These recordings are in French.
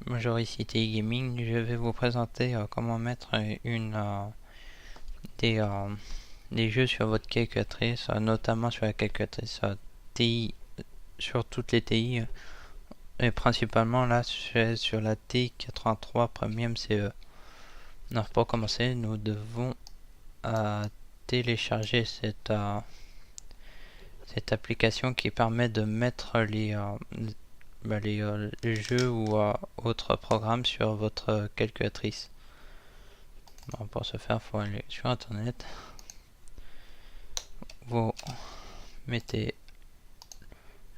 Bonjour, ici TI Gaming. Je vais vous présenter comment mettre des, euh, des jeux sur votre calculatrice, notamment sur la calculatrice TI, sur toutes les TI, et principalement là sur la TI 83 Premium CE. Alors pour commencer, nous devons télécharger cette application qui permet de mettre les jeux ou autres programmes sur votre calculatrice. Bon, pour ce faire, il faut aller sur internet. Vous mettez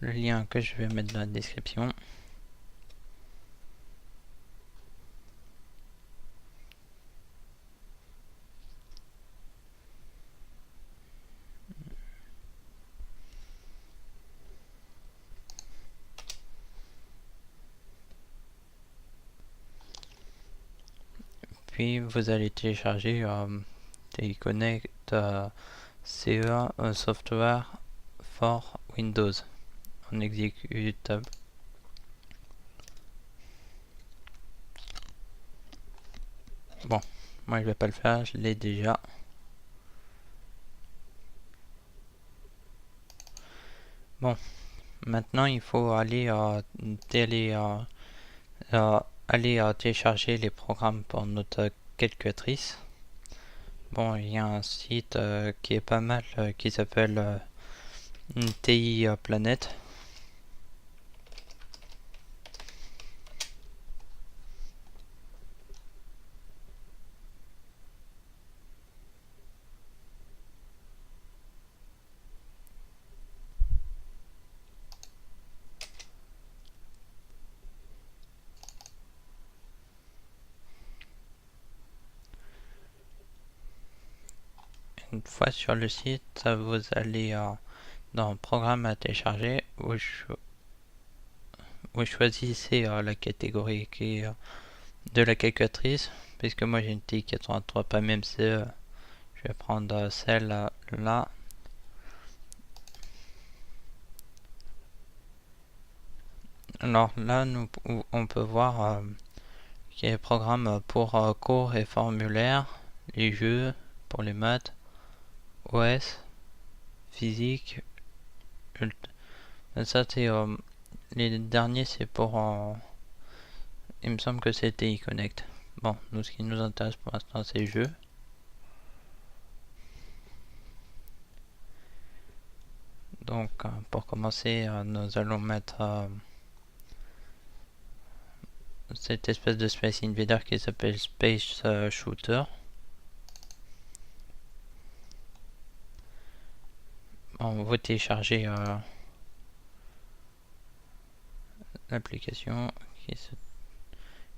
le lien que je vais mettre dans la description. Puis vous allez télécharger TI-Connect CE Software for Windows en exécutable. Bon, moi je vais pas le faire, je l'ai déjà. Bon, maintenant il faut aller télécharger les programmes pour notre calculatrice. Bon, il y a un site qui est pas mal qui s'appelle TI Planet. Une fois sur le site, vous allez dans Programme à télécharger, vous choisissez la catégorie qui est de la calculatrice, puisque moi j'ai une TI 83 pas même je vais prendre celle là. Alors là, on peut voir qu'il y a des programmes pour cours et formulaires, les jeux, pour les maths, OS, physique. Ça c'est les derniers, c'est pour il me semble que c'est TI Connect. Bon, nous ce qui nous intéresse pour l'instant c'est les jeux. Donc pour commencer, nous allons mettre cette espèce de Space Invader qui s'appelle Space Shooter. On va télécharger l'application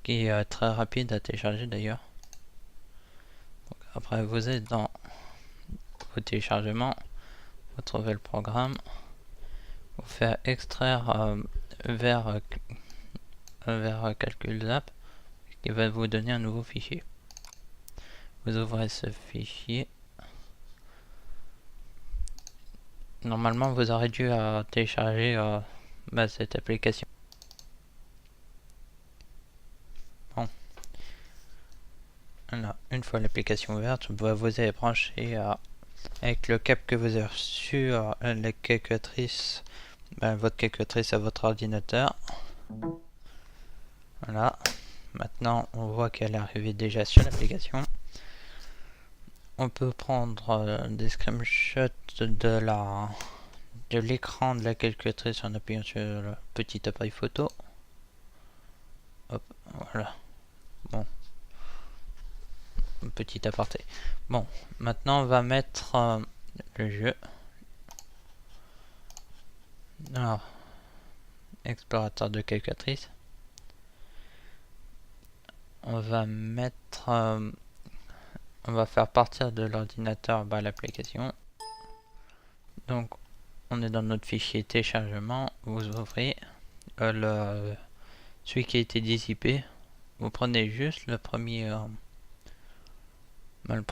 qui est très rapide à télécharger d'ailleurs. Après vous êtes dans vos téléchargements, vous trouvez le programme, vous faites extraire vers Calcul Zap qui va vous donner un nouveau fichier. Vous ouvrez ce fichier. Normalement vous aurez dû télécharger cette application. Bon. Là, une fois l'application ouverte, vous allez brancher avec le câble que vous avez reçu la calculatrice, votre calculatrice à votre ordinateur. Voilà. Maintenant, on voit qu'elle est arrivée déjà sur l'application. On peut prendre des screenshots de l'écran de la calculatrice en appuyant sur le petit appareil photo. Hop, voilà. Bon. Un petit aparté. Bon, maintenant on va mettre le jeu. Alors, explorateur de calculatrice. On va mettre on va faire partir de l'ordinateur l'application. Donc on est dans notre fichier téléchargement, vous ouvrez celui qui a été dissipé, vous prenez juste le premier le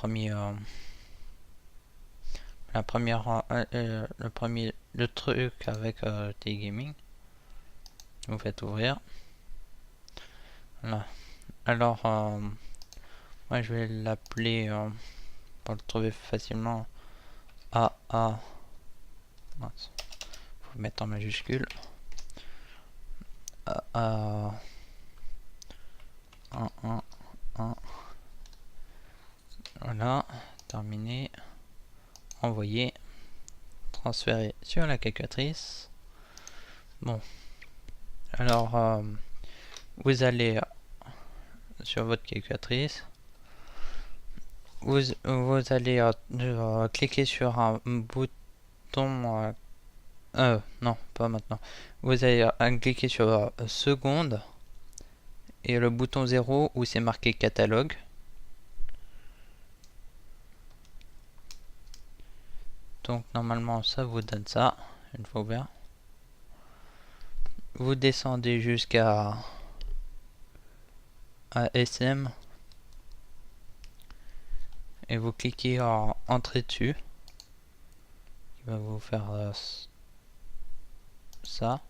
truc avec TI Gaming, vous faites ouvrir, Là. Alors, moi je vais l'appeler, pour le trouver facilement, AA. Mince. Faut mettre en majuscule. AA 1, 1, 1. Voilà, terminé. Envoyer. Transférer sur la calculatrice. Bon. Alors, vous allez sur votre calculatrice. Vous allez cliquer sur un bouton. Non, pas maintenant. Vous allez cliquer sur seconde et le bouton 0 où c'est marqué catalogue. Donc normalement ça vous donne ça une fois ouvert. Vous descendez jusqu'à SM et vous cliquez en entrée dessus qui va vous faire ça.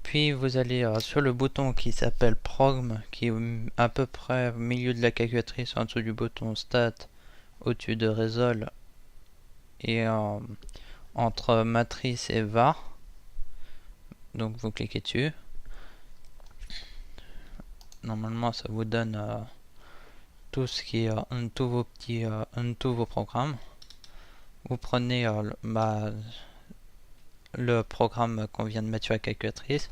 Puis vous allez sur le bouton qui s'appelle Progm, qui est à peu près au milieu de la calculatrice, en dessous du bouton Stat, au-dessus de Resol, et entre matrice et var. Donc vous cliquez dessus. Normalement ça vous donne tout ce qui est tous vos programmes. Vous prenez le programme qu'on vient de mettre sur la calculatrice.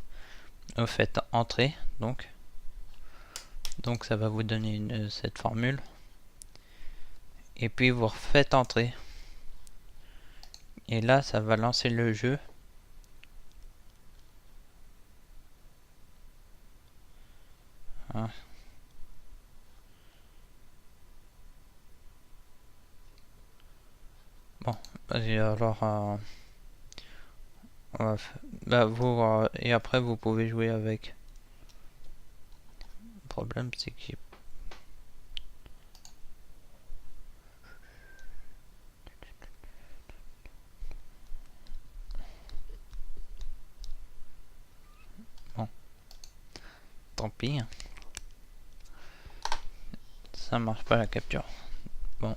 Vous faites entrer, donc ça va vous donner cette formule. Et puis vous refaites entrer. Et là, ça va lancer le jeu. Hein. Bon, et alors, et après vous pouvez jouer avec. Le problème, c'est que bon, tant pis. Ça marche pas la capture. Bon,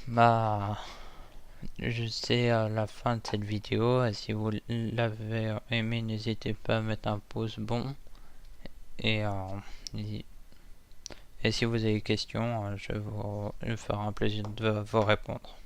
bah, je sais à la fin de cette vidéo. Si vous l'avez aimé, n'hésitez pas à mettre un pouce bon. Et si vous avez des questions, je ferai un plaisir de vous répondre.